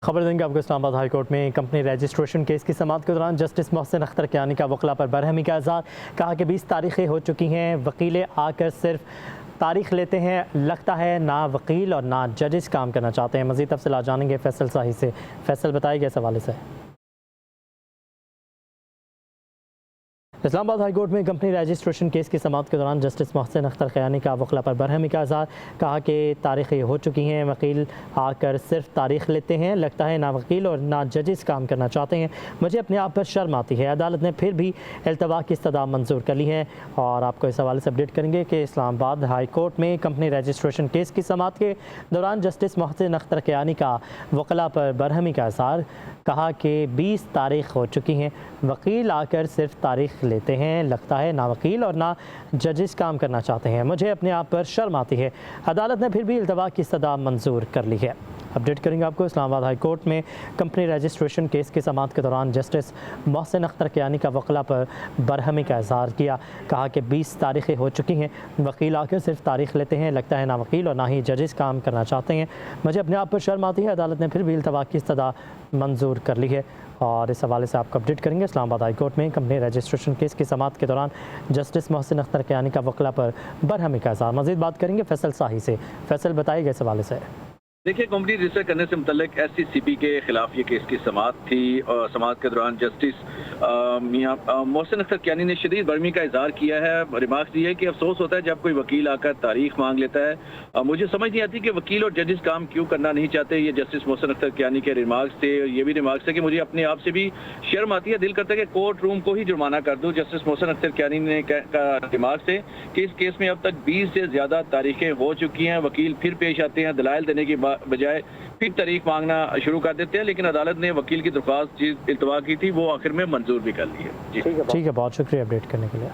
खबर देंगे आपको। इस्लामाबाद हाई कोर्ट में कंपनी रजिस्ट्रेशन केस की समाअत के दौरान जस्टिस मोहसिन अख्तर कियानी का वकला पर बरहमी का इज़हार। कहा कि 20 तारीखें हो चुकी हैं, वकील आकर सिर्फ तारीख लेते हैं, लगता है ना वकील और ना जजेस काम करना चाहते हैं। मज़ीद तफसीलात जानेंगे फैसल शाही से। फैसल बताइए इस हवाले से। इस्लामाबाद हाई कोर्ट में कंपनी रजिस्ट्रेशन केस की समाअत के दौरान जस्टिस मोहसिन अख्तर कियानी का वकला पर बरहमी का इज़हार। कहा कि तारीखें हो चुकी हैं, वकील आकर सिर्फ तारीख लेते हैं, लगता है ना वकील और ना जजेस काम करना चाहते हैं। मुझे अपने आप पर शर्म आती है। अदालत ने फिर भी इल्तवा की इस्तदा मंजूर कर ली है और आपको इस हवाले से अपडेट करेंगे कि इस्लामाबाद हाई कोर्ट में कंपनी रजिस्ट्रेशन केस की समाअत के दौरान जस्टिस मोहसिन अख्तर कियानी का वकला पर बरहमी का इज़हार। कहा कि 20 तारीख हो चुकी हैं, वकील आकर सिर्फ तारीख लेते हैं, लगता है ना वकील और ना जजेस काम करना चाहते हैं। मुझे अपने आप पर शर्म आती है। अदालत ने फिर भी इल्तवा की सदा मंजूर कर ली है। अपडेट करेंगे आपको। इस्लामाबाद हाई कोर्ट में कंपनी रजिस्ट्रेशन केस की समाअत के दौरान जस्टिस मोहसिन अख्तर कियानी का वकला पर बरहमी का इज़हार किया। कहा कि 20 तारीखें हो चुकी हैं, वकील आकर सिर्फ तारीख लेते हैं, लगता है ना वकील और ना ही जजेस काम करना चाहते हैं। मुझे अपने आप पर शर्म आती है। अदालत ने फिर भी इल्तवा की सदा मंजूर कर ली है और इस हवाले से आपको अपडेट करेंगे। इस्लामाबाद हाई कोर्ट में कंपनी रजिस्ट्रेशन केस की समाअत के दौरान जस्टिस मोहसिन अख्तर कियानी का वकला पर बरहमी का इज़हार। मज़ीद बात करेंगे फैसल शाही से। फैसल बताइएगा इस हवाले से। देखिए, कंपनी रजिस्टर करने से मुतल्लिक SCCP के खिलाफ ये केस की समाअत थी और समाअत के दौरान जस्टिस मियां मोहसिन अख्तर कियानी ने शदीद बरहमी का इजहार किया है। रिमार्क्स दिए है कि अफसोस होता है जब कोई वकील आकर तारीख मांग लेता है। मुझे समझ नहीं आती कि वकील और जजेस काम क्यों करना नहीं चाहते। ये जस्टिस मोहसिन अख्तर कियानी के रिमार्क्स थे। ये भी रिमार्क्स है कि मुझे अपने आप से भी शर्म आती है, दिल करता है कि कोर्ट रूम को ही जुर्माना कर दूँ। जस्टिस मोहसिन अख्तर कियानी ने रिमार्क्स थे कि इस केस में अब तक 20 से ज़्यादा तारीखें हो चुकी हैं। वकील फिर पेश आते हैं, दलाइल देने की बजाय फिर तारीख मांगना शुरू कर देते हैं, लेकिन अदालत ने वकील की दरख्वास्त इल्तवा की थी, वो आखिर में मंजूर भी कर ली है। ठीक है, बहुत शुक्रिया अपडेट करने के लिए।